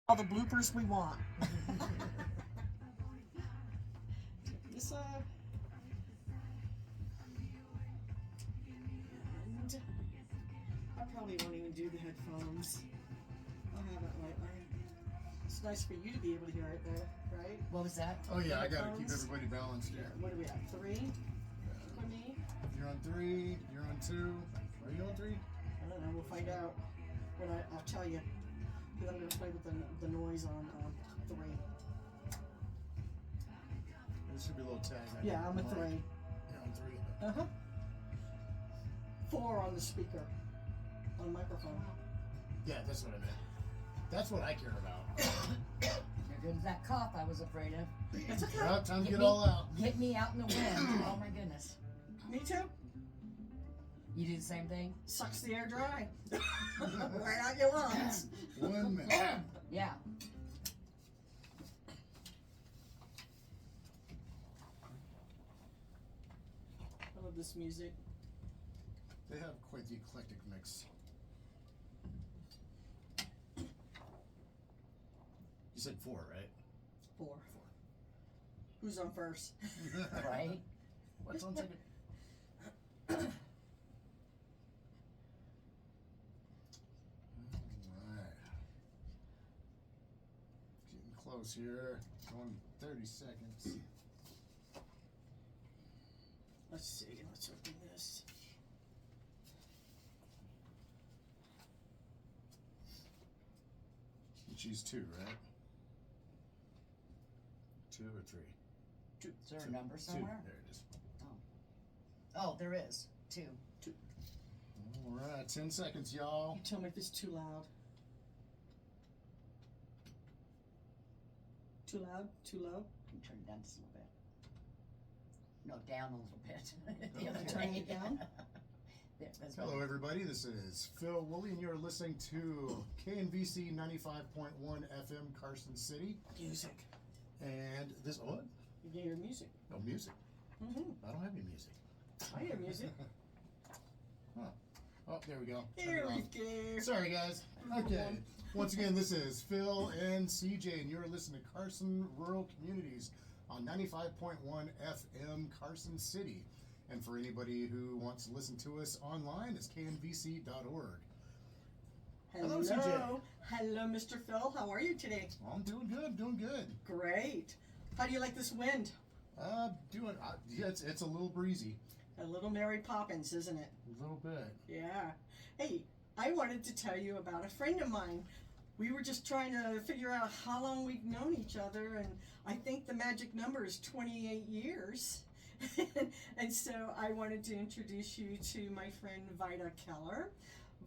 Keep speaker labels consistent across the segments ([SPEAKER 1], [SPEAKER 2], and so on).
[SPEAKER 1] All the bloopers we want. This and I probably won't even do the headphones. I'll have it like it's nice for you to be able to hear it though, right?
[SPEAKER 2] What was that?
[SPEAKER 3] Oh yeah, I gotta keep everybody balanced here.
[SPEAKER 1] What do we have? 3 for me?
[SPEAKER 3] You're on 3, you're on 2. Are you on 3?
[SPEAKER 1] I don't know, we'll find out when I'll tell you. Because I'm going to play with the noise on 3.
[SPEAKER 3] This should be a little tag.
[SPEAKER 1] Yeah, I'm a 3.
[SPEAKER 3] You're on 3.
[SPEAKER 1] Uh-huh. 4 on the speaker. On microphone.
[SPEAKER 3] Yeah, that's what I meant. That's what I care about.
[SPEAKER 2] There goes that cough I was afraid of.
[SPEAKER 1] It's okay.
[SPEAKER 3] Well, time to get
[SPEAKER 2] me,
[SPEAKER 3] all out.
[SPEAKER 2] Get me out in the wind. Oh my goodness.
[SPEAKER 1] Me too.
[SPEAKER 2] You do the same thing?
[SPEAKER 1] Sucks the air dry. Right out your lungs.
[SPEAKER 3] 1 minute.
[SPEAKER 2] Yeah.
[SPEAKER 1] I love this music.
[SPEAKER 3] They have quite the eclectic mix. You said 4, right?
[SPEAKER 1] 4. Who's on first?
[SPEAKER 2] Right?
[SPEAKER 3] What's on second? Alright. Getting close here. Going 30 seconds.
[SPEAKER 1] Let's see. Let's open this.
[SPEAKER 3] You choose 2, right? 2 or 3?
[SPEAKER 1] 2.
[SPEAKER 2] Is there a number somewhere?
[SPEAKER 3] 2. There it is.
[SPEAKER 2] Oh, there is. 2.
[SPEAKER 3] Alright, 10 seconds, y'all.
[SPEAKER 1] You tell me if it's too loud. Too loud? Too low?
[SPEAKER 2] Can you turn it down just a little bit? No, down a little bit. The other
[SPEAKER 1] Turning
[SPEAKER 2] way.
[SPEAKER 1] it down?
[SPEAKER 2] There, that's
[SPEAKER 3] Hello,
[SPEAKER 2] better.
[SPEAKER 3] everybody. This is Phil Woolley, and you're listening to KNVC 95.1 FM, Carson City.
[SPEAKER 1] Music.
[SPEAKER 3] And this, what?
[SPEAKER 1] You get your music.
[SPEAKER 3] Oh, music.
[SPEAKER 1] Mm-hmm.
[SPEAKER 3] I don't have any music.
[SPEAKER 1] I hear music.
[SPEAKER 3] Huh. Oh, there we go. Turn
[SPEAKER 1] Here
[SPEAKER 3] it
[SPEAKER 1] we
[SPEAKER 3] on.
[SPEAKER 1] go.
[SPEAKER 3] Sorry, guys. Okay. Once again, this is Phil and CJ, and you're listening to Carson Rural Communities on 95.1 FM, Carson City. And for anybody who wants to listen to us online, it's knvc.org. Hello, CJ.
[SPEAKER 1] Hello, Mr. Phil. How are you today?
[SPEAKER 3] I'm doing good, doing good.
[SPEAKER 1] Great. How do you like this wind?
[SPEAKER 3] Yeah, it's a little breezy.
[SPEAKER 1] A little Mary Poppins, isn't it?
[SPEAKER 3] A little bit.
[SPEAKER 1] Yeah. Hey, I wanted to tell you about a friend of mine. We were just trying to figure out how long we've known each other, and I think the magic number is 28 years. And so I wanted to introduce you to my friend Vida Keller.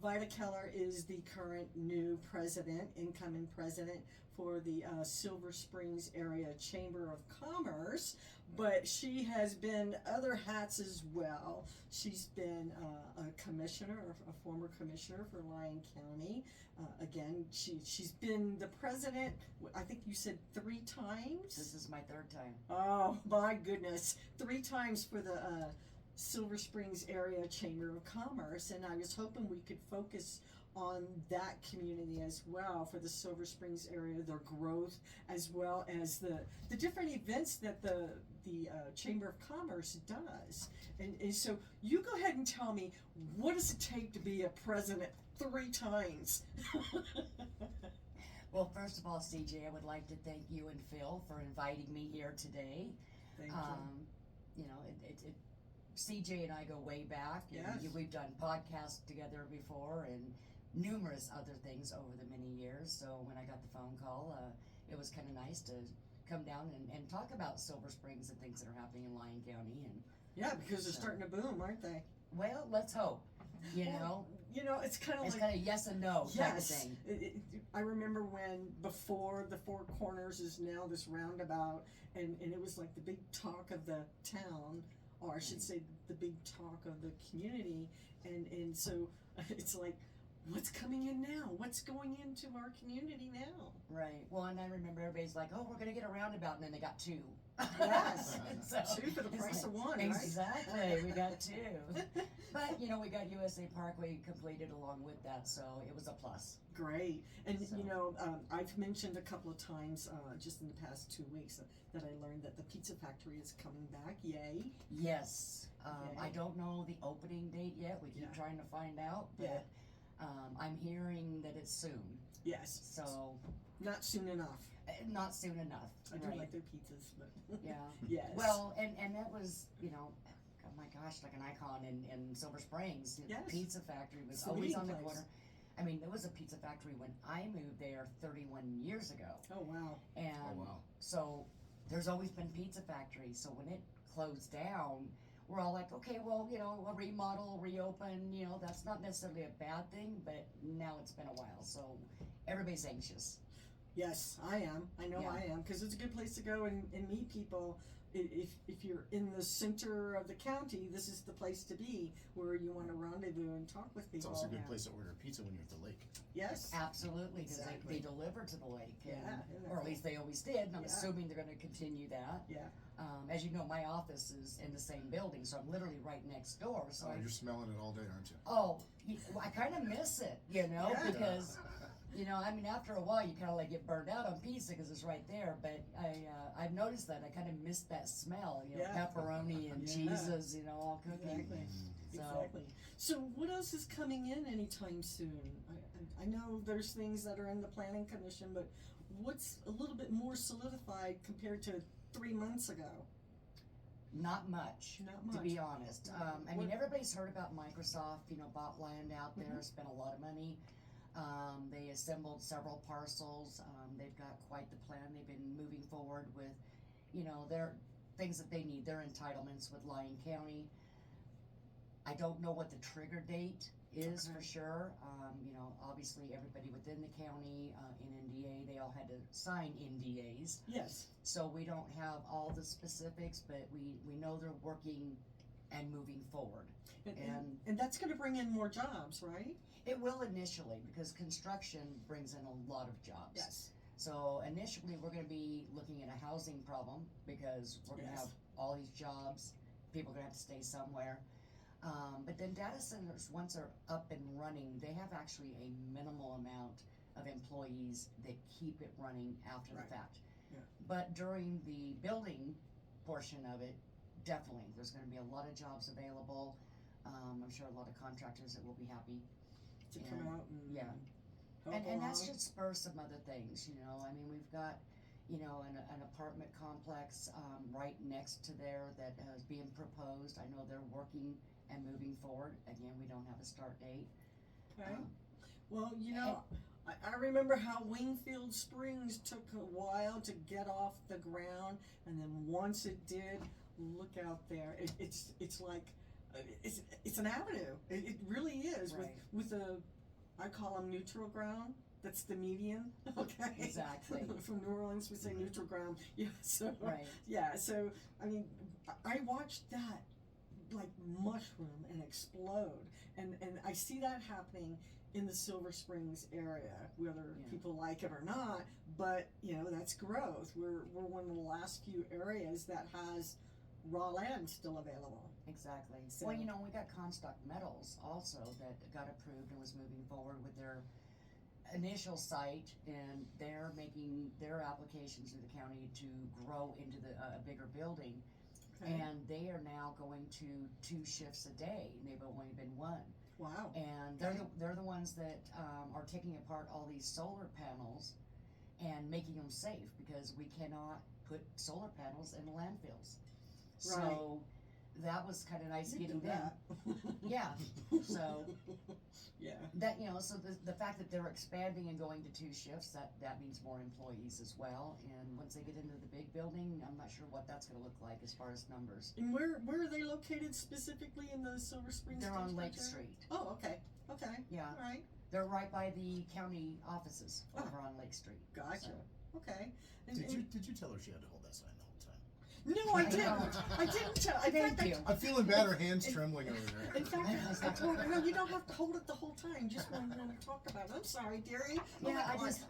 [SPEAKER 1] Vida Keller is the current new president, incoming president for the Silver Springs Area Chamber of Commerce, but she has been other hats as well. She's been a commissioner, a former commissioner for Lyon County. Again, she's been the president, I think you said 3 times?
[SPEAKER 2] This is my 3rd time.
[SPEAKER 1] Oh my goodness, 3 times for the Silver Springs Area Chamber of Commerce, and I was hoping we could focus on that community as well for the Silver Springs area, their growth, as well as the different events that the Chamber of Commerce does. And so you go ahead and tell me, what does it take to be a president 3 times?
[SPEAKER 2] Well, first of all, CJ, I would like to thank you and Phil for inviting me here today.
[SPEAKER 1] Thank you.
[SPEAKER 2] You know, CJ and I go way back.
[SPEAKER 1] Yes.
[SPEAKER 2] And we've done podcasts together before and numerous other things over the many years. So when I got the phone call, it was kind of nice to come down and talk about Silver Springs and things that are happening in Lyon County. And
[SPEAKER 1] Yeah, because they're starting to boom, aren't they?
[SPEAKER 2] well, let's hope. You know,
[SPEAKER 1] It's kind of
[SPEAKER 2] it's
[SPEAKER 1] like
[SPEAKER 2] kind of yes and no type of
[SPEAKER 1] yes.
[SPEAKER 2] thing.
[SPEAKER 1] I remember when before the Four Corners is now this roundabout, and it was like the big talk of the town, or I should say the big talk of the community, and so it's like, what's coming in now? What's going into our community now?
[SPEAKER 2] Right. one, I remember everybody's like, "Oh, we're gonna get a roundabout," and then they got two.
[SPEAKER 1] Yes.
[SPEAKER 2] So,
[SPEAKER 1] Two for the
[SPEAKER 2] it's
[SPEAKER 1] price
[SPEAKER 2] like,
[SPEAKER 1] of one, right?
[SPEAKER 2] Exactly, we got two. But you know, we got USA Parkway completed along with that, so it was a plus.
[SPEAKER 1] Great. And
[SPEAKER 2] So-
[SPEAKER 1] you know, I've mentioned a couple of times, just in the past 2 weeks, that I learned that the Pizza Factory is coming back. Yay!
[SPEAKER 2] Yes,
[SPEAKER 1] Okay.
[SPEAKER 2] I don't know the opening date yet. We keep
[SPEAKER 1] Yeah.
[SPEAKER 2] trying to find out, but
[SPEAKER 1] Yeah.
[SPEAKER 2] I'm hearing that it's soon.
[SPEAKER 1] Yes.
[SPEAKER 2] So
[SPEAKER 1] Not soon enough.
[SPEAKER 2] not soon enough.
[SPEAKER 1] I do
[SPEAKER 2] right.
[SPEAKER 1] like their pizzas, but
[SPEAKER 2] Yeah.
[SPEAKER 1] yes.
[SPEAKER 2] Well, and that was, you know, oh my gosh, like an icon in Silver Springs. The
[SPEAKER 1] Yes.
[SPEAKER 2] Pizza Factory was
[SPEAKER 1] It's the
[SPEAKER 2] always
[SPEAKER 1] meeting
[SPEAKER 2] on the
[SPEAKER 1] place.
[SPEAKER 2] corner. I mean, there was a pizza factory when I moved there 31 years ago.
[SPEAKER 1] Oh wow.
[SPEAKER 2] And
[SPEAKER 3] Oh, wow.
[SPEAKER 2] so there's always been pizza factories. So when it closed down, we're all like, okay, well, you know, a remodel, reopen, you know, that's not necessarily a bad thing, but now it's been a while. So everybody's anxious.
[SPEAKER 1] Yes, I am. I know
[SPEAKER 2] Yeah.
[SPEAKER 1] I am, because it's a good place to go and meet people. If you're in the center of the county, this is the place to be, where you want to rendezvous and talk with
[SPEAKER 3] It's
[SPEAKER 1] people.
[SPEAKER 3] also a good
[SPEAKER 2] Yeah.
[SPEAKER 3] place to order pizza when you're at the lake.
[SPEAKER 1] Yes.
[SPEAKER 2] Absolutely, because
[SPEAKER 1] Exactly.
[SPEAKER 2] they deliver to the lake. And,
[SPEAKER 1] Yeah, isn't that
[SPEAKER 2] or at
[SPEAKER 1] cool?
[SPEAKER 2] least they always did, and I'm
[SPEAKER 1] Yeah.
[SPEAKER 2] assuming they're going to continue that.
[SPEAKER 1] Yeah.
[SPEAKER 2] As you know, my office is in the same building, so I'm literally right next door. So
[SPEAKER 3] Oh, you're smelling it all day, aren't you?
[SPEAKER 2] I kind of miss it, you know,
[SPEAKER 1] Yeah.
[SPEAKER 2] because you know, I mean, after a while, you kind of like get burned out on pizza because it's right there. But I've noticed that I kind of miss that smell, you know,
[SPEAKER 1] Yeah.
[SPEAKER 2] pepperoni and
[SPEAKER 1] Yeah.
[SPEAKER 2] cheeses, you know, all cooking.
[SPEAKER 1] Exactly.
[SPEAKER 2] So
[SPEAKER 1] Exactly. So what else is coming in anytime soon? I know there's things that are in the planning commission, but what's a little bit more solidified compared to 3 months ago?
[SPEAKER 2] not much,
[SPEAKER 1] Not
[SPEAKER 2] to be
[SPEAKER 1] much.
[SPEAKER 2] honest. I
[SPEAKER 1] What-
[SPEAKER 2] mean, everybody's heard about Microsoft, you know, bought land out there,
[SPEAKER 1] Mhm.
[SPEAKER 2] spent a lot of money. They assembled several parcels. They've got quite the plan. They've been moving forward with, you know, their things that they need, their entitlements with Lyon County. I don't know what the trigger date is for
[SPEAKER 1] Okay.
[SPEAKER 2] sure. You know, obviously everybody within the county in NDA, they all had to sign NDAs.
[SPEAKER 1] Yes.
[SPEAKER 2] So we don't have all the specifics, but we know they're working and moving forward.
[SPEAKER 1] And that's going to bring in more jobs, right?
[SPEAKER 2] It will initially, because construction brings in a lot of jobs.
[SPEAKER 1] Yes.
[SPEAKER 2] So initially, we're going to be looking at a housing problem, because we're going to
[SPEAKER 1] Yes.
[SPEAKER 2] have all these jobs. People are going to have to stay somewhere. But then data centers, once they're up and running, they have actually a minimal amount of employees that keep it running after
[SPEAKER 1] Right.
[SPEAKER 2] the fact.
[SPEAKER 1] Yeah.
[SPEAKER 2] But during the building portion of it, definitely, there's going to be a lot of jobs available. I'm sure a lot of contractors that will be happy.
[SPEAKER 1] To come
[SPEAKER 2] And-
[SPEAKER 1] out and
[SPEAKER 2] yeah.
[SPEAKER 1] help
[SPEAKER 2] And that
[SPEAKER 1] along.
[SPEAKER 2] should spur some other things, you know. I mean, we've got, you know, an apartment complex right next to there that is being proposed. I know they're working and moving forward. Again, we don't have a start date.
[SPEAKER 1] Okay.
[SPEAKER 2] Um,
[SPEAKER 1] Well, you know, I remember how Wingfield Springs took a while to get off the ground, and then once it did, look out there. It's like it's an avenue. It really is
[SPEAKER 2] Right.
[SPEAKER 1] with a, I call them neutral ground. That's the median. Okay.
[SPEAKER 2] Exactly.
[SPEAKER 1] From New Orleans, we say neutral ground. Yeah. So
[SPEAKER 2] Right.
[SPEAKER 1] yeah. So I mean, I watched that like mushroom and explode, and I see that happening in the Silver Springs area, whether
[SPEAKER 2] Yeah.
[SPEAKER 1] people like it or not. But you know, that's growth. We're one of the last few areas that has raw land still available.
[SPEAKER 2] Exactly.
[SPEAKER 1] So-
[SPEAKER 2] Well, you know, we got Comstock Metals also that got approved and was moving forward with their initial site, and they're making their applications to the county to grow into a bigger building.
[SPEAKER 1] Okay.
[SPEAKER 2] And they are now going to 2 shifts a day, and they've only been 1.
[SPEAKER 1] Wow.
[SPEAKER 2] And they're the ones that are taking apart all these solar panels and making them safe, because we cannot put solar panels in landfills. So that was kind of nice
[SPEAKER 1] You
[SPEAKER 2] getting
[SPEAKER 1] do
[SPEAKER 2] them.
[SPEAKER 1] that.
[SPEAKER 2] Yeah. So
[SPEAKER 1] yeah.
[SPEAKER 2] that, you know, so the fact that they're expanding and going to 2 shifts, that means more employees as well. And once they get into the big building, I'm not sure what that's going to look like as far as numbers.
[SPEAKER 1] And where are they located specifically in the Silver Springs?
[SPEAKER 2] They're on
[SPEAKER 1] District
[SPEAKER 2] Lake
[SPEAKER 1] area?
[SPEAKER 2] Street.
[SPEAKER 1] Oh, okay. Okay.
[SPEAKER 2] Yeah.
[SPEAKER 1] All right.
[SPEAKER 2] They're right by the county offices
[SPEAKER 1] Ah.
[SPEAKER 2] over on Lake Street.
[SPEAKER 1] Gotcha.
[SPEAKER 2] So-
[SPEAKER 1] Okay. And,
[SPEAKER 3] Did you tell her she had to hold that sign the whole time?
[SPEAKER 1] no, I
[SPEAKER 2] I
[SPEAKER 1] didn't.
[SPEAKER 2] know.
[SPEAKER 1] I didn't tell. In
[SPEAKER 2] Thank
[SPEAKER 1] fact,
[SPEAKER 2] you.
[SPEAKER 3] I'm feeling bad. Her hands trembling over there.
[SPEAKER 1] In fact, I told her, no, you don't have to hold it the whole time. Just when we talk about it. I'm sorry, dearie. Oh
[SPEAKER 2] Yeah,
[SPEAKER 1] my
[SPEAKER 2] I
[SPEAKER 1] God.
[SPEAKER 2] just,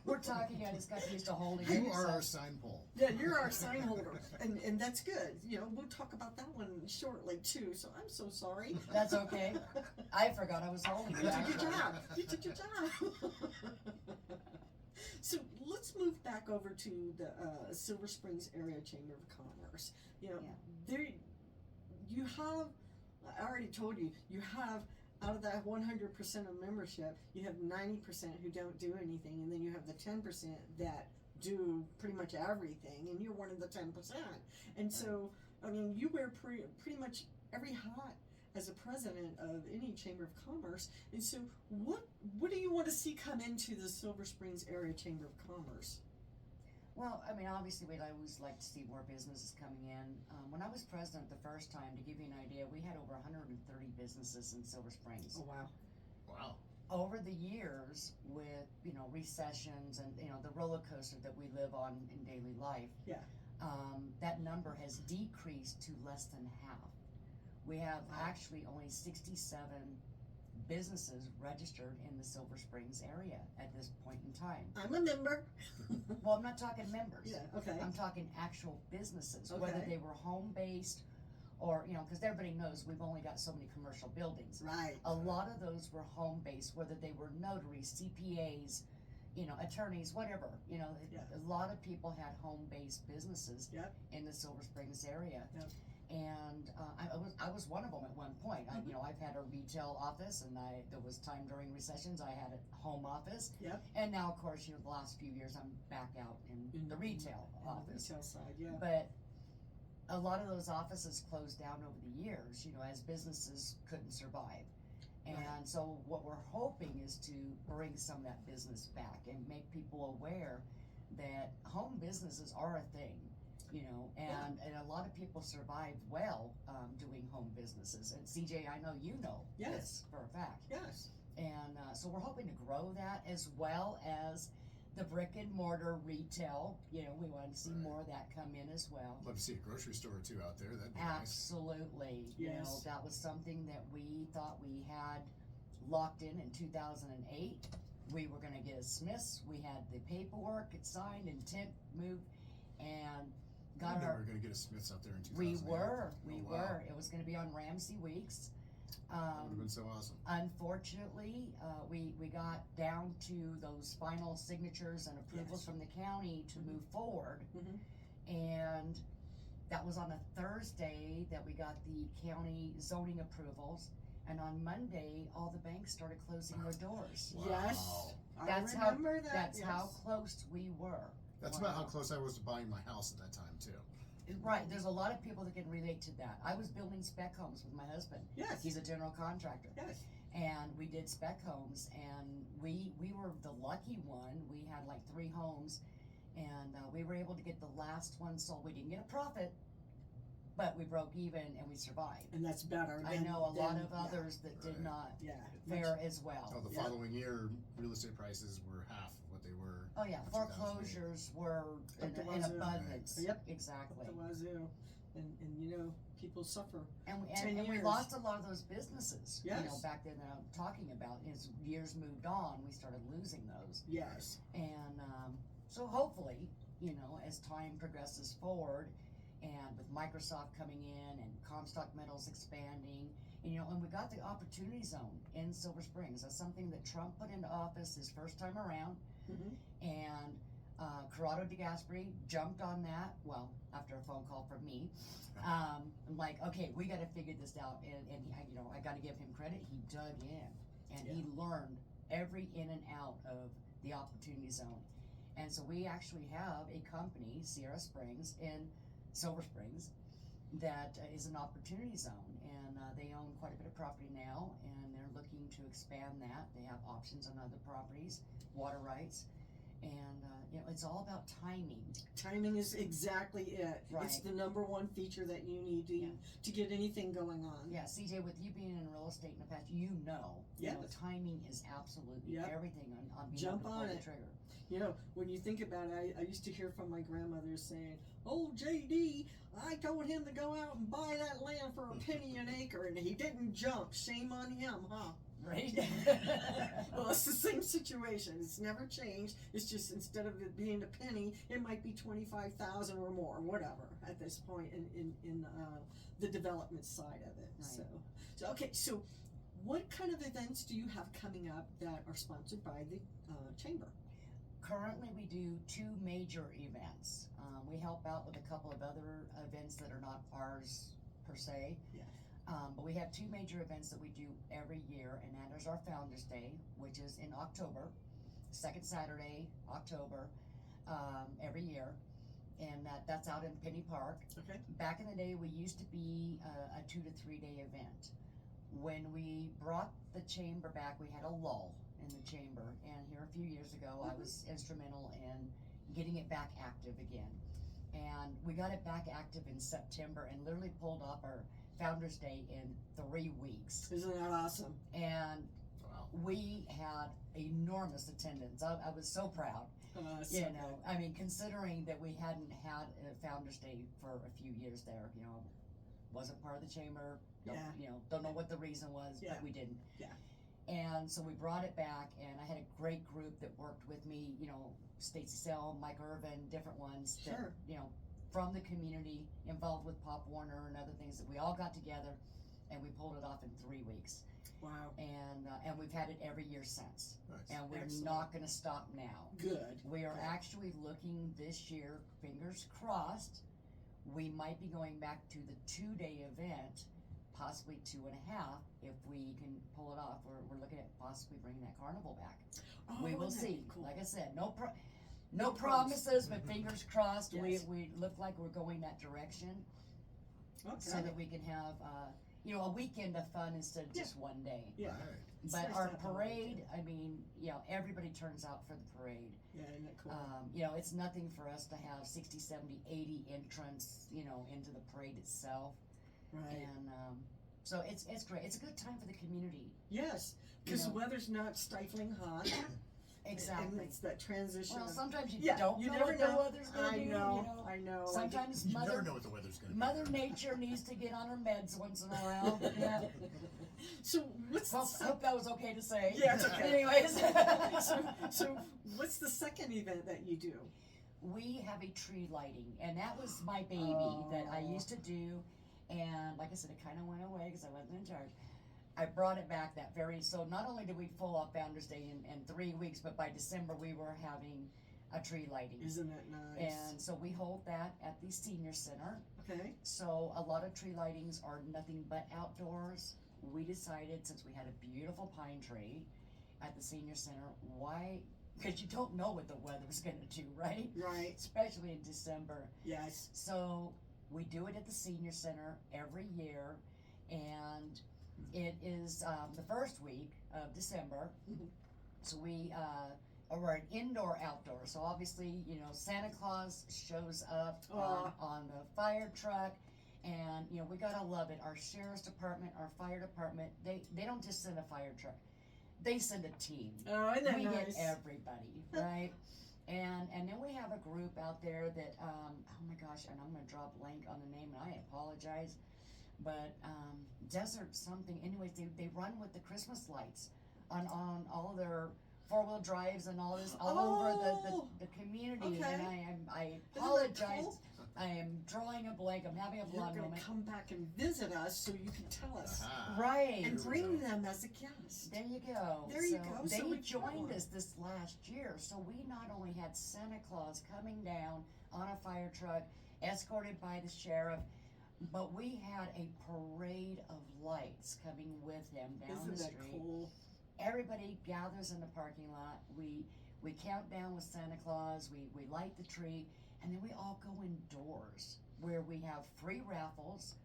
[SPEAKER 2] We're talking, I just got used to holding
[SPEAKER 3] You
[SPEAKER 2] it.
[SPEAKER 3] are
[SPEAKER 2] so-
[SPEAKER 3] our sign pole.
[SPEAKER 1] Yeah, you're our sign holder, and that's good. You know, we'll talk about that one shortly too. So I'm so sorry.
[SPEAKER 2] That's okay. I forgot I was holding
[SPEAKER 1] You
[SPEAKER 2] it.
[SPEAKER 1] did your
[SPEAKER 2] actually.
[SPEAKER 1] job. You did your job. So let's move back over to the Silver Springs Area Chamber of Commerce. You know,
[SPEAKER 2] Yeah.
[SPEAKER 1] there you have. I already told you. You have out of that 100% of membership, you have 90% who don't do anything, and then you have the 10% that do pretty much everything, and you're one of the 10%. And so, I mean, you wear pretty much every hat as a president of any chamber of commerce. And so, what do you want to see come into the Silver Springs Area Chamber of Commerce?
[SPEAKER 2] Well, I mean, obviously, we'd always like to see more businesses coming in. When I was president the first time, to give you an idea, we had over 130 businesses in Silver Springs.
[SPEAKER 1] Oh wow!
[SPEAKER 3] Wow.
[SPEAKER 2] Over the years, with recessions and the roller coaster that we live on in daily life,
[SPEAKER 1] Yeah.
[SPEAKER 2] that number has decreased to less than half. We have actually only 67 businesses registered in the Silver Springs area at this point in time.
[SPEAKER 1] I'm a member.
[SPEAKER 2] Well, I'm not talking members.
[SPEAKER 1] Yeah. Okay.
[SPEAKER 2] I'm talking actual businesses, whether
[SPEAKER 1] Okay.
[SPEAKER 2] they were home-based or, because everybody knows we've only got so many commercial buildings.
[SPEAKER 1] Right.
[SPEAKER 2] A lot of those were home-based, whether they were notaries, CPAs, attorneys, whatever.
[SPEAKER 1] Yeah.
[SPEAKER 2] A lot of people had home-based businesses
[SPEAKER 1] Yep.
[SPEAKER 2] in the Silver Springs area.
[SPEAKER 1] Yep.
[SPEAKER 2] And I was one of them at one point. I've had a retail office, and there was time during recessions I had a home office.
[SPEAKER 1] Yep.
[SPEAKER 2] And now, of course, the last few years I'm back out in the retail
[SPEAKER 1] On the
[SPEAKER 2] office.
[SPEAKER 1] retail side, yeah.
[SPEAKER 2] But a lot of those offices closed down over the years, as businesses couldn't survive. And
[SPEAKER 1] Right.
[SPEAKER 2] so what we're hoping is to bring some of that business back and make people aware that home businesses are a thing, and a lot of people survived well doing home businesses. And CJ, I know you know
[SPEAKER 1] Yes.
[SPEAKER 2] this for a fact.
[SPEAKER 1] Yes.
[SPEAKER 2] And so we're hoping to grow that as well as the brick and mortar retail. We want to see
[SPEAKER 3] Right.
[SPEAKER 2] more of that come in as well.
[SPEAKER 3] Love to see a grocery store or two out there. That'd be nice.
[SPEAKER 2] Absolutely.
[SPEAKER 1] Yes.
[SPEAKER 2] That was something that we thought we had locked in 2008. We were going to get a Smith's. We had the paperwork, it's signed, intent moved, and
[SPEAKER 3] I
[SPEAKER 2] got
[SPEAKER 3] never
[SPEAKER 2] our.
[SPEAKER 3] going to get a Smith's out there in 2008.
[SPEAKER 2] We were.
[SPEAKER 3] Oh, wow.
[SPEAKER 2] It was going to be on Ramsey Weeks.
[SPEAKER 3] That would have been so awesome.
[SPEAKER 2] Unfortunately, we got down to those final signatures and approvals
[SPEAKER 1] Yes.
[SPEAKER 2] from the county to move forward,
[SPEAKER 1] Mhm.
[SPEAKER 2] and that was on a Thursday that we got the county zoning approvals, and on Monday all the banks started closing their doors.
[SPEAKER 3] Wow.
[SPEAKER 1] Yes.
[SPEAKER 2] That's
[SPEAKER 1] I remember that.
[SPEAKER 2] That's
[SPEAKER 1] yes.
[SPEAKER 2] how close we were.
[SPEAKER 3] That's about how close I was to buying my house at that time, too.
[SPEAKER 2] Right, there's a lot of people that can relate to that. I was building spec homes with my husband.
[SPEAKER 1] Yes.
[SPEAKER 2] He's a general contractor.
[SPEAKER 1] Yes.
[SPEAKER 2] And we did spec homes, and we were the lucky one. We had like 3 homes, and we were able to get the last one sold. We didn't get a profit, but we broke even and we survived.
[SPEAKER 1] And that's better.
[SPEAKER 2] I
[SPEAKER 1] than-
[SPEAKER 2] know a lot
[SPEAKER 1] than-
[SPEAKER 2] of others that did
[SPEAKER 3] Right.
[SPEAKER 2] not
[SPEAKER 1] Yeah.
[SPEAKER 2] fare as well.
[SPEAKER 3] Oh, the
[SPEAKER 1] Yeah.
[SPEAKER 3] following year, real estate prices were half of what they were.
[SPEAKER 2] Oh yeah,
[SPEAKER 3] in 2008.
[SPEAKER 2] foreclosures were
[SPEAKER 1] Up the
[SPEAKER 2] in
[SPEAKER 1] wazoo.
[SPEAKER 2] abundance.
[SPEAKER 1] Yep.
[SPEAKER 2] Exactly.
[SPEAKER 1] The wazoo. And people suffer.
[SPEAKER 2] And
[SPEAKER 1] 10
[SPEAKER 2] we
[SPEAKER 1] years.
[SPEAKER 2] lost a lot of those businesses.
[SPEAKER 1] Yes.
[SPEAKER 2] Back then that I'm talking about. As years moved on, we started losing those.
[SPEAKER 1] Yes.
[SPEAKER 2] And so hopefully, as time progresses forward, and with Microsoft coming in and Comstock Metals expanding, and we got the opportunity zone in Silver Springs. That's something that Trump put into office his first time around,
[SPEAKER 1] Mhm.
[SPEAKER 2] and Corrado DeGasperi jumped on that. Well, after a phone call from me, I'm like, okay, we got to figure this out, and he, I got to give him credit. He dug in, and he learned every in and out of the opportunity zone. And so we actually have a company, Sierra Springs, in Silver Springs, that is an opportunity zone, and they own quite a bit of property now, and they're looking to expand that. They have options on other properties, water rights, and it's all about timing.
[SPEAKER 1] Timing is exactly it.
[SPEAKER 2] Right.
[SPEAKER 1] It's the number one feature that you need to get anything going on.
[SPEAKER 2] Yeah, CJ, with you being in real estate in the past, you know
[SPEAKER 1] Yes.
[SPEAKER 2] timing is absolutely
[SPEAKER 1] Yep.
[SPEAKER 2] everything on being
[SPEAKER 1] Jump
[SPEAKER 2] able to
[SPEAKER 1] on
[SPEAKER 2] pull
[SPEAKER 1] it.
[SPEAKER 2] the trigger.
[SPEAKER 1] When you think about it, I used to hear from my grandmother saying, "Oh, JD, I told him to go out and buy that land for a penny an acre, and he didn't jump. Shame on him, huh?"
[SPEAKER 2] Right?
[SPEAKER 1] Well, it's the same situation. It's never changed. It's just instead of it being a penny, it might be 25,000 or more, whatever. At this point in the development side of it.
[SPEAKER 2] Right.
[SPEAKER 1] So okay. So, what kind of events do you have coming up that are sponsored by the chamber?
[SPEAKER 2] Currently, we do 2 major events. We help out with a couple of other events that are not ours per se.
[SPEAKER 1] Yeah.
[SPEAKER 2] But we have 2 major events that we do every year, and that is our Founders Day, which is in October, second Saturday, October, every year, and that's out in Penny Park.
[SPEAKER 1] Okay.
[SPEAKER 2] Back in the day, we used to be a 2 to 3 day event. When we brought the chamber back, we had a lull in the chamber, and here a few years ago, I was instrumental in getting it back active again. And we got it back active in September and literally pulled off our Founders Day in 3 weeks.
[SPEAKER 1] Isn't that awesome?
[SPEAKER 2] And
[SPEAKER 3] Wow.
[SPEAKER 2] we had enormous attendance. I was so proud.
[SPEAKER 1] So
[SPEAKER 2] You know, I mean, considering that we hadn't had a Founders Day for a few years there, you know, wasn't part of the chamber. Don't,
[SPEAKER 1] Yeah.
[SPEAKER 2] You know, don't know what the reason was,
[SPEAKER 1] Yeah.
[SPEAKER 2] but we didn't.
[SPEAKER 1] Yeah.
[SPEAKER 2] And so we brought it back, and I had a great group that worked with me. You know, Stacy Sell, Mike Irvin, different ones that
[SPEAKER 1] Sure.
[SPEAKER 2] you know from the community, involved with Pop Warner and other things that we all got together, and we pulled it off in 3 weeks.
[SPEAKER 1] Wow.
[SPEAKER 2] And we've had it every year since.
[SPEAKER 3] Nice.
[SPEAKER 2] And we're
[SPEAKER 1] Excellent.
[SPEAKER 2] not going to stop now.
[SPEAKER 1] Good.
[SPEAKER 2] We are
[SPEAKER 1] Good.
[SPEAKER 2] actually looking this year, fingers crossed, we might be going back to the 2-day event, possibly 2.5, if we can pull it off. We're looking at possibly bringing that carnival back.
[SPEAKER 1] Oh,
[SPEAKER 2] We will
[SPEAKER 1] wouldn't that be
[SPEAKER 2] see.
[SPEAKER 1] cool?
[SPEAKER 2] Like I said, no
[SPEAKER 1] No
[SPEAKER 2] promises, but fingers crossed.
[SPEAKER 1] Yes.
[SPEAKER 2] We look like we're going that direction,
[SPEAKER 1] Okay.
[SPEAKER 2] so that we can have a weekend of fun instead of just one day.
[SPEAKER 1] Yeah.
[SPEAKER 3] Right.
[SPEAKER 1] It's
[SPEAKER 2] But
[SPEAKER 1] nice
[SPEAKER 2] our
[SPEAKER 1] to have a
[SPEAKER 2] parade,
[SPEAKER 1] weekend.
[SPEAKER 2] I mean, everybody turns out for the parade.
[SPEAKER 1] Yeah, isn't that cool?
[SPEAKER 2] It's nothing for us to have 60, 70, 80 entrants, into the parade itself.
[SPEAKER 1] Right.
[SPEAKER 2] And so it's great. It's a good time for the community.
[SPEAKER 1] Yes,
[SPEAKER 2] You
[SPEAKER 1] because the
[SPEAKER 2] know.
[SPEAKER 1] weather's not stifling hot. And
[SPEAKER 2] Exactly.
[SPEAKER 1] it's that transition.
[SPEAKER 2] Well,
[SPEAKER 1] of-
[SPEAKER 2] sometimes you
[SPEAKER 1] yeah,
[SPEAKER 2] don't
[SPEAKER 1] you
[SPEAKER 2] know
[SPEAKER 1] never
[SPEAKER 2] what
[SPEAKER 1] know.
[SPEAKER 2] the weather's going to
[SPEAKER 1] I
[SPEAKER 2] do.
[SPEAKER 1] know. I know.
[SPEAKER 2] Sometimes
[SPEAKER 3] You never
[SPEAKER 2] Mother
[SPEAKER 3] know what the weather's going to be.
[SPEAKER 2] Mother Nature needs to get on her meds once in a while. Yeah.
[SPEAKER 1] So what's the
[SPEAKER 2] I hope that was okay to say.
[SPEAKER 1] Yeah, it's okay.
[SPEAKER 2] Anyways.
[SPEAKER 1] so what's the second event that you do?
[SPEAKER 2] We have a tree lighting, and that was my baby that I used to do. And like I said, it kind of went away because I wasn't in charge. I brought it back so not only did we pull off Founders Day in 3 weeks, but by December we were having a tree lighting.
[SPEAKER 1] Isn't that nice?
[SPEAKER 2] And so we hold that at the senior center.
[SPEAKER 1] Okay.
[SPEAKER 2] So a lot of tree lightings are nothing but outdoors. We decided, since we had a beautiful pine tree at the senior center, why? Because you don't know what the weather's going to do, right?
[SPEAKER 1] Right.
[SPEAKER 2] Especially in December.
[SPEAKER 1] Yes.
[SPEAKER 2] So we do it at the senior center every year, and it is the first week of December.
[SPEAKER 1] Mhm.
[SPEAKER 2] So we're an indoor-outdoor. So obviously, Santa Claus shows up on the fire truck, and we gotta love it. Our sheriff's department, our fire department, they don't just send a fire truck; they send a team.
[SPEAKER 1] Oh, isn't that
[SPEAKER 2] We
[SPEAKER 1] nice?
[SPEAKER 2] get everybody, right? And then we have a group out there that oh my gosh, and I'm gonna draw a blank on the name, and I apologize, but Desert something. Anyways, they run with the Christmas lights on all of their 4-wheel drives and all this all over the community.
[SPEAKER 1] Okay.
[SPEAKER 2] And I
[SPEAKER 1] Isn't that
[SPEAKER 2] apologize.
[SPEAKER 1] cool?
[SPEAKER 2] I am drawing a blank. I'm having a
[SPEAKER 1] You're
[SPEAKER 2] blonde
[SPEAKER 1] going
[SPEAKER 2] moment.
[SPEAKER 1] to come back and visit us so you can tell us.
[SPEAKER 3] Aha.
[SPEAKER 2] Right.
[SPEAKER 1] And
[SPEAKER 3] Here we
[SPEAKER 1] bring
[SPEAKER 3] go.
[SPEAKER 1] them as a guest.
[SPEAKER 2] There you go.
[SPEAKER 1] There you go.
[SPEAKER 2] They
[SPEAKER 1] So we
[SPEAKER 2] joined
[SPEAKER 1] follow.
[SPEAKER 2] us this last year. So we not only had Santa Claus coming down on a fire truck, escorted by the sheriff, but we had a parade of lights coming with him down
[SPEAKER 1] Isn't
[SPEAKER 2] the
[SPEAKER 1] that
[SPEAKER 2] street.
[SPEAKER 1] cool?
[SPEAKER 2] Everybody gathers in the parking lot. We count down with Santa Claus. We light the tree, and then we all go indoors where we have free raffles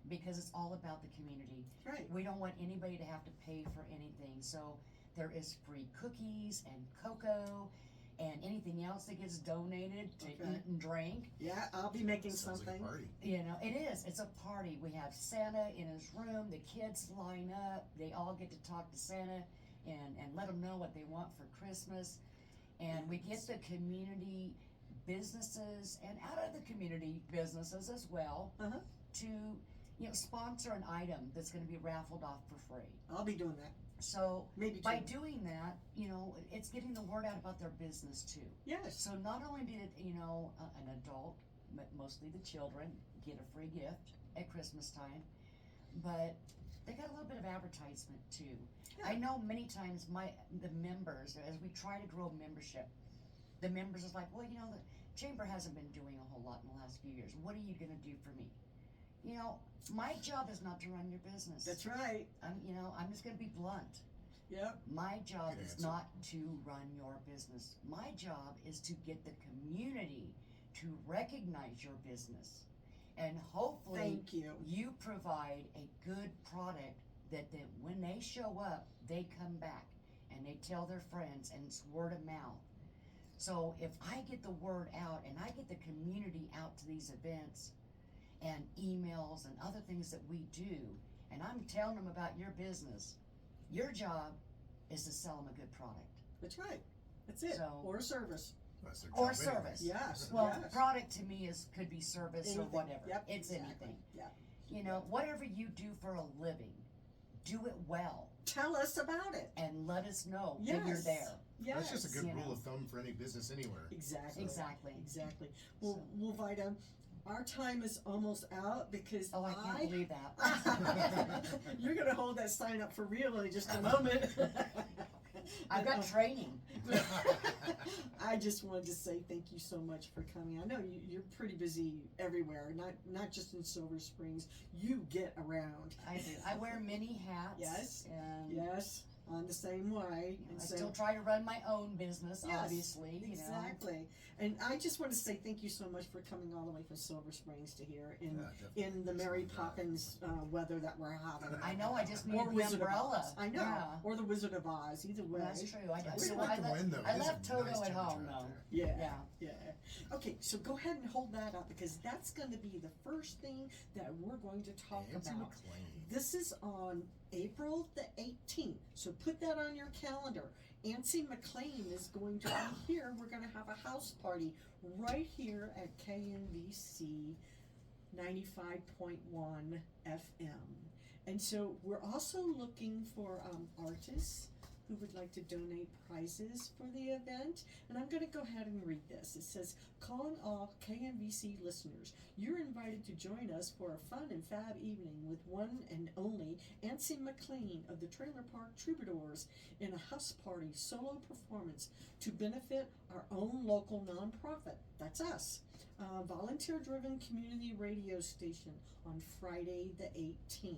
[SPEAKER 2] because it's all about the community.
[SPEAKER 1] Right.
[SPEAKER 2] We don't want anybody to have to pay for anything. So there is free cookies and cocoa and anything else that gets donated to
[SPEAKER 1] Okay.
[SPEAKER 2] eat and drink.
[SPEAKER 1] Yeah, I'll be making
[SPEAKER 3] Sounds like a
[SPEAKER 1] something.
[SPEAKER 3] party.
[SPEAKER 2] It is. It's a party. We have Santa in his room. The kids line up. They all get to talk to Santa and let them know what they want for Christmas. And we get the community businesses and out of the community businesses as well
[SPEAKER 1] Uh-huh.
[SPEAKER 2] to sponsor an item that's going to be raffled off for free.
[SPEAKER 1] I'll be doing that.
[SPEAKER 2] So
[SPEAKER 1] Maybe
[SPEAKER 2] by
[SPEAKER 1] two.
[SPEAKER 2] doing that, you know, it's getting the word out about their business too.
[SPEAKER 1] Yes.
[SPEAKER 2] So not only did, you know, an adult, but mostly the children, get a free gift at Christmas time, but they got a little bit of advertisement too.
[SPEAKER 1] Yeah.
[SPEAKER 2] I know many times the members, as we try to grow membership, the members is like, well, you know, the chamber hasn't been doing a whole lot in the last few years. What are you going to do for me? You know, my job is not to run your business.
[SPEAKER 1] That's right.
[SPEAKER 2] I'm just going to be blunt.
[SPEAKER 1] Yep.
[SPEAKER 2] My job
[SPEAKER 3] Good
[SPEAKER 2] is
[SPEAKER 3] answer.
[SPEAKER 2] not to run your business. My job is to get the community to recognize your business. And hopefully
[SPEAKER 1] Thank you.
[SPEAKER 2] you provide a good product that when they show up, they come back and they tell their friends, and it's word of mouth. So if I get the word out and I get the community out to these events and emails and other things that we do, and I'm telling them about your business, your job is to sell them a good product.
[SPEAKER 1] That's right. That's it.
[SPEAKER 2] So-
[SPEAKER 1] Or service.
[SPEAKER 3] That's their
[SPEAKER 2] Or
[SPEAKER 3] job
[SPEAKER 2] service.
[SPEAKER 3] anyway.
[SPEAKER 1] Yes.
[SPEAKER 2] Well,
[SPEAKER 1] yes.
[SPEAKER 2] product to me could be service
[SPEAKER 1] Anything.
[SPEAKER 2] or whatever.
[SPEAKER 1] Yep.
[SPEAKER 2] It's
[SPEAKER 1] exactly.
[SPEAKER 2] anything.
[SPEAKER 1] Yeah.
[SPEAKER 2] You know, whatever you do for a living, do it well
[SPEAKER 1] Tell us about it.
[SPEAKER 2] and let us know
[SPEAKER 1] Yes.
[SPEAKER 2] that you're there.
[SPEAKER 1] Yes.
[SPEAKER 3] That's just a good
[SPEAKER 2] You
[SPEAKER 3] rule
[SPEAKER 2] know.
[SPEAKER 3] of thumb for any business anywhere.
[SPEAKER 1] Exactly.
[SPEAKER 2] Exactly.
[SPEAKER 1] Exactly. Well,
[SPEAKER 2] So-
[SPEAKER 1] well, Vida, our time is almost out because
[SPEAKER 2] Oh, I can't believe that.
[SPEAKER 1] You're gonna hold that sign up for real in just a moment.
[SPEAKER 2] I've got training.
[SPEAKER 1] I just wanted to say thank you so much for coming. I know you're pretty busy everywhere, not just in Silver Springs. You get around.
[SPEAKER 2] I do. I wear many hats.
[SPEAKER 1] Yes.
[SPEAKER 2] And
[SPEAKER 1] Yes, I'm the same way.
[SPEAKER 2] you know,
[SPEAKER 1] And
[SPEAKER 2] I
[SPEAKER 1] so-
[SPEAKER 2] still try to run my own business,
[SPEAKER 1] Yes,
[SPEAKER 2] obviously. You know.
[SPEAKER 1] Exactly. And I just want to say thank you so much for coming all the way from Silver Springs to here in
[SPEAKER 3] Yeah, definitely.
[SPEAKER 1] in the Mary
[SPEAKER 3] Slow drive.
[SPEAKER 1] Poppins weather that we're having.
[SPEAKER 2] I know. I just
[SPEAKER 1] Or
[SPEAKER 2] need the
[SPEAKER 1] Wizard
[SPEAKER 2] umbrella.
[SPEAKER 1] of Oz. I know.
[SPEAKER 2] Yeah.
[SPEAKER 1] Or the Wizard of Oz. Either way.
[SPEAKER 2] That's true. I
[SPEAKER 3] We
[SPEAKER 2] so
[SPEAKER 3] like
[SPEAKER 2] I
[SPEAKER 3] the
[SPEAKER 2] left,
[SPEAKER 3] wind, though.
[SPEAKER 2] I
[SPEAKER 3] It is a
[SPEAKER 2] left Toto
[SPEAKER 3] nice
[SPEAKER 2] at home
[SPEAKER 3] temperature out
[SPEAKER 2] though.
[SPEAKER 3] there.
[SPEAKER 1] Yeah.
[SPEAKER 2] Yeah.
[SPEAKER 1] Yeah. Okay, so go ahead and hold that up because that's going to be the first thing that we're going to talk
[SPEAKER 3] Nancy
[SPEAKER 1] about.
[SPEAKER 3] McLean.
[SPEAKER 1] This is on April the 18th, so put that on your calendar. Ancy McLean is going to be here. We're going to have a house party right here at KNVC 95.1 FM. And so we're also looking for artists who would like to donate prizes for the event. And I'm going to go ahead and read this. It says, calling all KNVC listeners, you're invited to join us for a fun and fab evening with one and only Ancy McLean of the Trailer Park Troubadours in a house party solo performance to benefit our own local nonprofit. That's us. Volunteer-driven community radio station on Friday the 18th.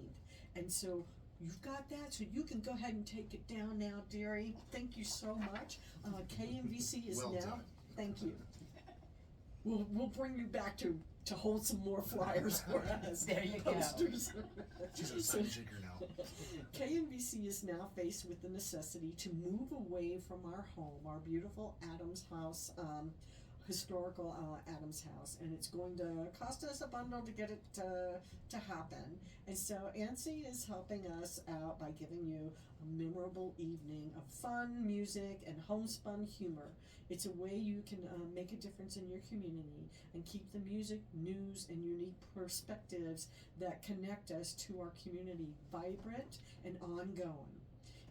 [SPEAKER 1] And so you've got that, so you can go ahead and take it down now, dearie. Thank you so much. KMVC is
[SPEAKER 3] Well
[SPEAKER 1] now.
[SPEAKER 3] done.
[SPEAKER 1] Thank you. We'll bring you back to hold some more flyers for us.
[SPEAKER 2] There you go.
[SPEAKER 1] Posters.
[SPEAKER 3] She's a sign shaker now.
[SPEAKER 1] KNVC is now faced with the necessity to move away from our home, our beautiful Adams House, historical Adams House, and it's going to cost us a bundle to get it to happen. And so Ancy is helping us out by giving you a memorable evening of fun, music, and homespun humor. It's a way you can make a difference in your community and keep the music, news, and unique perspectives that connect us to our community vibrant and ongoing.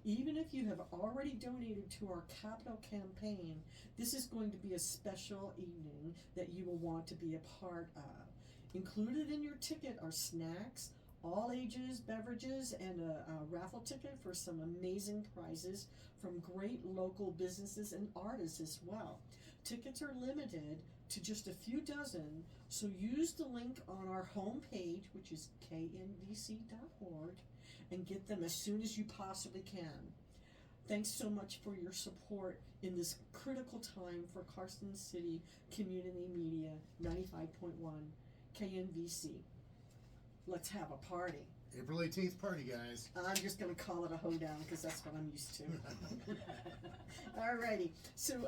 [SPEAKER 1] Even if you have already donated to our capital campaign, this is going to be a special evening that you will want to be a part of. Included in your ticket are snacks, all ages beverages, and a raffle ticket for some amazing prizes from great local businesses and artists as well. Tickets are limited to just a few dozen, so use the link on our homepage, which is knvc.org, and get them as soon as you possibly can. Thanks so much for your support in this critical time for Carson City Community Media 95.1 KNVC. Let's have a party.
[SPEAKER 3] April 18th party, guys.
[SPEAKER 1] I'm just going to call it a hoedown because that's what I'm used to. Alrighty. So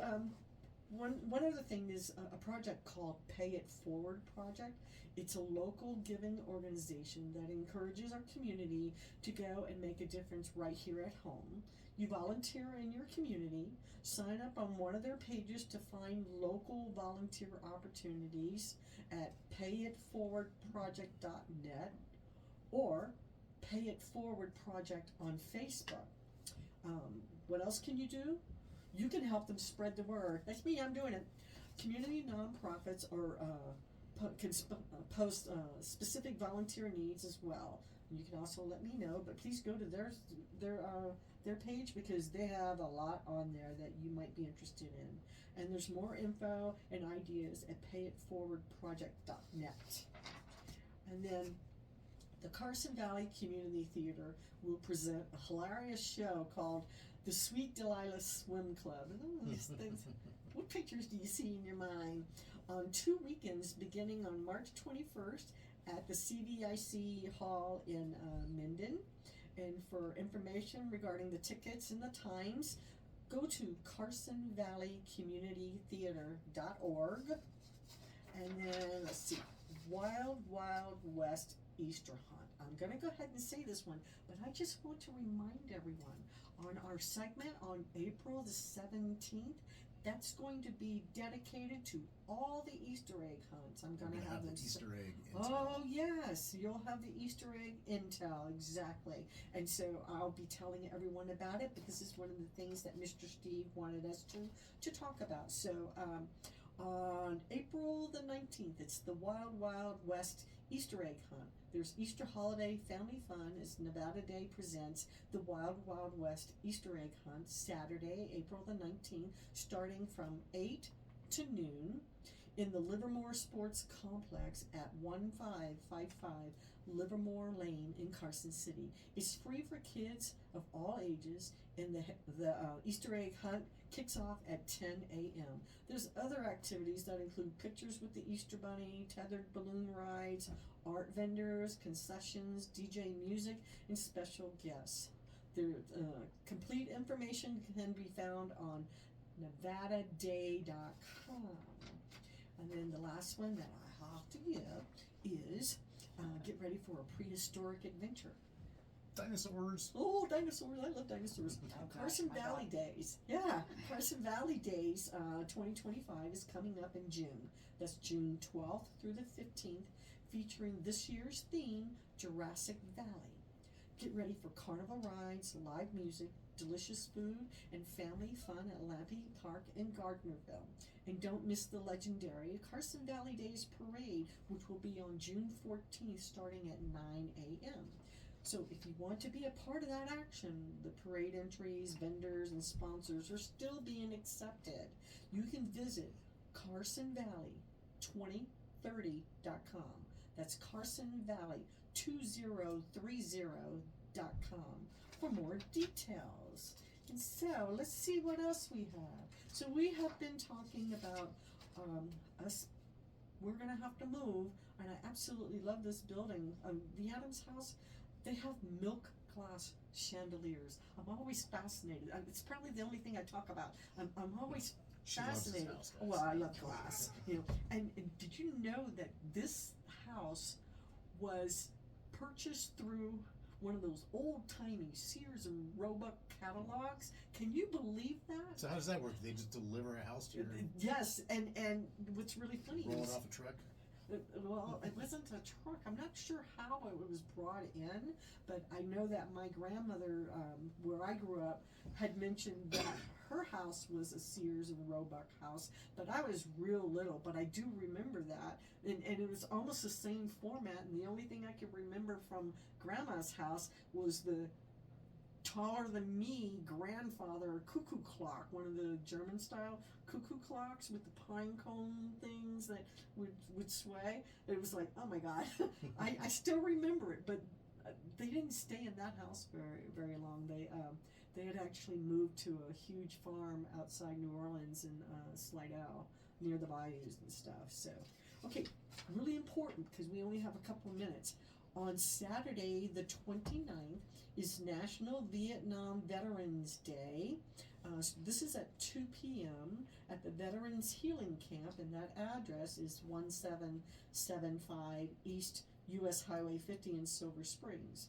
[SPEAKER 1] one other thing is a project called Pay It Forward Project. It's a local giving organization that encourages our community to go and make a difference right here at home. You volunteer in your community, sign up on one of their pages to find local volunteer opportunities at payitforwardproject.net or Pay It Forward Project on Facebook. What else can you do? You can help them spread the word. That's me, I'm doing it. Community nonprofits or post specific volunteer needs as well. You can also let me know, but please go to their page because they have a lot on there that you might be interested in. And there's more info and ideas at payitforwardproject.net. And then the Carson Valley Community Theater will present a hilarious show called The Sweet Delilah Swim Club. What pictures do you see in your mind? On 2 weekends beginning on March 21st at the CVIC Hall in Minden. And for information regarding the tickets and the times, go to carsonvalleycommunitytheater.org. And then, let's see, Wild Wild West Easter Hunt. I'm going to go ahead and say this one, but I just want to remind everyone on our segment on April the 17th, that's going to be dedicated to all the Easter egg hunts. I'm going to have them.
[SPEAKER 3] The Easter egg intel.
[SPEAKER 1] Oh, yes. You'll have the Easter egg intel, exactly. And so I'll be telling everyone about it because it's one of the things that Mr. Steve wanted us to talk about. So on April the 19th, it's the Wild Wild West Easter egg hunt. There's Easter holiday family fun as Nevada Day presents the Wild Wild West Easter egg hunt Saturday, April the 19th, starting from 8 to noon in the Livermore Sports Complex at 1555 Livermore Lane in Carson City. It's free for kids of all ages, and the Easter egg hunt kicks off at 10 a.m. There's other activities that include pictures with the Easter Bunny, tethered balloon rides, art vendors, concessions, DJ music, and special guests. Complete information can be found on nevadaday.com. And then the last one that I have to give is get ready for a prehistoric adventure.
[SPEAKER 3] Dinosaurs.
[SPEAKER 1] Oh, dinosaurs. I love dinosaurs.
[SPEAKER 2] Oh, gosh,
[SPEAKER 1] Carson
[SPEAKER 2] my
[SPEAKER 1] Valley
[SPEAKER 2] God.
[SPEAKER 1] Days. Yeah, Carson Valley Days 2025 is coming up in June. That's June 12th through the 15th, featuring this year's theme, Jurassic Valley. Get ready for carnival rides, live music, delicious food, and family fun at Lampe Park in Gardnerville. And don't miss the legendary Carson Valley Days Parade, which will be on June 14th starting at 9 a.m. So if you want to be a part of that action, the parade entries, vendors, and sponsors are still being accepted. You can visit carsonvalley2030.com. That's carsonvalley2030.com for more details. And so let's see what else we have. So we have been talking about us. We're gonna have to move, and I absolutely love this building. The Adams House. They have milk glass chandeliers. I'm always fascinated. It's probably the only thing I talk about. I'm always
[SPEAKER 3] She loves this
[SPEAKER 1] fascinated.
[SPEAKER 3] house, guys.
[SPEAKER 1] Well, I love glass. And did you know that this house was purchased through one of those old-timey Sears and Roebuck catalogs? Can you believe that?
[SPEAKER 3] So how does that work? They just deliver a house to your
[SPEAKER 1] Yes, and what's really funny
[SPEAKER 3] roll
[SPEAKER 1] is
[SPEAKER 3] it off a truck?
[SPEAKER 1] Well, it wasn't a truck. I'm not sure how it was brought in, but I know that my grandmother, where I grew up, had mentioned that her house was a Sears and Roebuck house, but I was real little, but I do remember that, and it was almost the same format, and the only thing I could remember from Grandma's house was the taller than me grandfather cuckoo clock, one of the German style cuckoo clocks with the pine cone things that would sway. It was like, oh my God. I still remember it, but they didn't stay in that house very long. They had actually moved to a huge farm outside New Orleans in Slidell, near the bayous and stuff. So, okay, really important because we only have a couple of minutes. On Saturday, the 29th, is National Vietnam Veterans Day. This is at 2 p.m. at the Veterans Healing Camp, and that address is 1775 East U.S. Highway 50 in Silver Springs.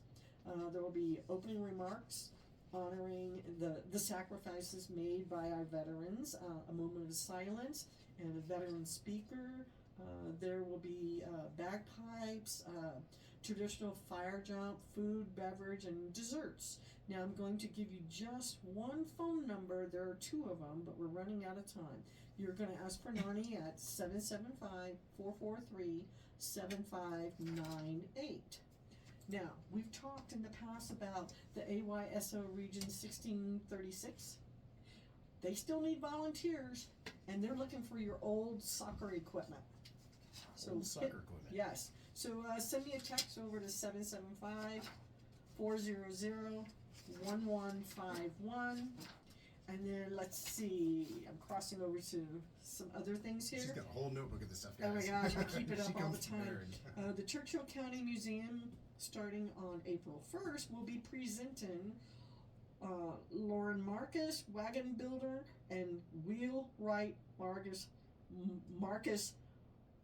[SPEAKER 1] There will be opening remarks honoring the sacrifices made by our veterans, a moment of silence, and a veteran speaker. There will be bagpipes, traditional fire jump, food, beverage, and desserts. Now I'm going to give you just one phone number. There are two of them, but we're running out of time. You're going to ask for Nani at 775-443-7598. Now, we've talked in the past about the AYSO Region 1636. They still need volunteers, and they're looking for your old soccer equipment.
[SPEAKER 3] Old soccer equipment.
[SPEAKER 1] Yes. So send me a text over to 775-400-1151. And then let's see, I'm crossing over to some other things here.
[SPEAKER 3] She's got a whole notebook of this stuff, guys.
[SPEAKER 1] Oh my gosh, I keep it
[SPEAKER 3] She
[SPEAKER 1] up all
[SPEAKER 3] comes
[SPEAKER 1] the time.
[SPEAKER 3] prepared.
[SPEAKER 1] The Churchill County Museum, starting on April 1st, will be presenting Lauren Marcus, wagon builder, and Wheelwright Marcus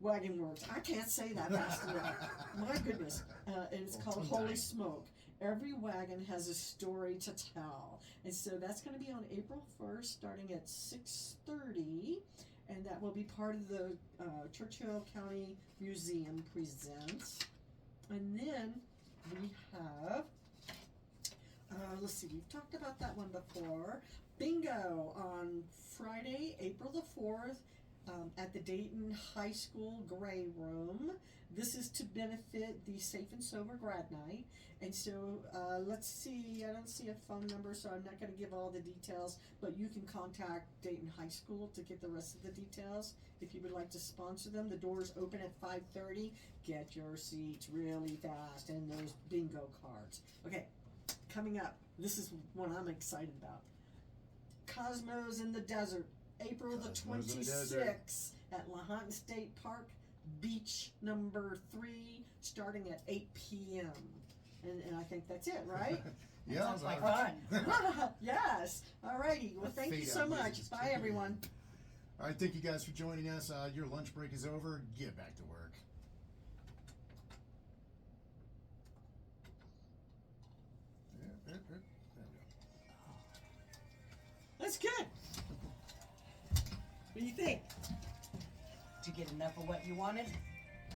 [SPEAKER 1] Wagon Works. I can't say that fast enough. My goodness. And it's called Holy Smoke. Every wagon has a story to tell. And so that's going to be on April 1st, starting at 6:30. And that will be part of the Churchill County Museum Presents. And then we have, let's see, we've talked about that one before. Bingo on Friday, April the 4th, at the Dayton High School Gray Room. This is to benefit the Safe and Sober Grad Night. And so let's see, I don't see a phone number, so I'm not going to give all the details, but you can contact Dayton High School to get the rest of the details if you would like to sponsor them. The doors open at 5:30. Get your seats really fast, and there's bingo cards. Okay, coming up, this is one I'm excited about. Cosmos in the Desert, April the 26th at Lahontan State Park, beach number 3, starting at 8 p.m. And I think that's it, right?
[SPEAKER 3] Yeah,
[SPEAKER 2] Sounds like fun.
[SPEAKER 1] Yes. Alrighty. Well, thank you so much. Bye, everyone.
[SPEAKER 3] All right, thank you guys for joining us. Your lunch break is over. Get back to work. There we go.
[SPEAKER 1] That's good. What do you think?
[SPEAKER 2] To get enough of what you wanted?